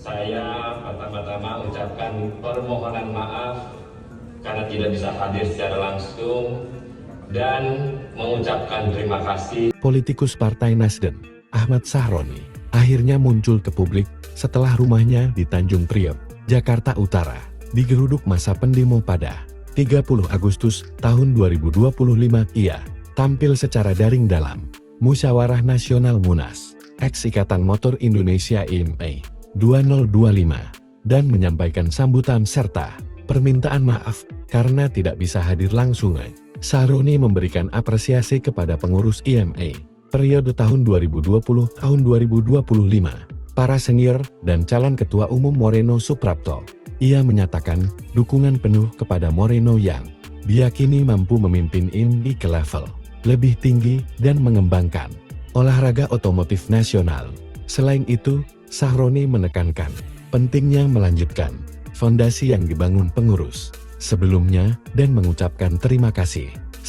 Saya pertama-tama ucapkan permohonan maaf karena tidak bisa hadir secara langsung dan mengucapkan terima kasih. Politikus Partai Nasdem, Ahmad Sahroni, akhirnya muncul ke publik setelah rumahnya di Tanjung Priok, Jakarta Utara, digeruduk massa pendemo pada 30 Agustus tahun 2025. Ia tampil secara daring dalam Musyawarah Nasional Munas, Ikatan Motor Indonesia IMI 2025, dan menyampaikan sambutan serta permintaan maaf karena tidak bisa hadir langsung. Sahroni memberikan apresiasi kepada pengurus IMI periode tahun 2020-2025, para senior dan calon ketua umum Moreno Suprapto. Ia menyatakan dukungan penuh kepada Moreno yang diyakini mampu memimpin IMI ke level lebih tinggi dan mengembangkan olahraga otomotif nasional. Selain itu, Sahroni menekankan pentingnya melanjutkan fondasi yang dibangun pengurus sebelumnya dan mengucapkan terima kasih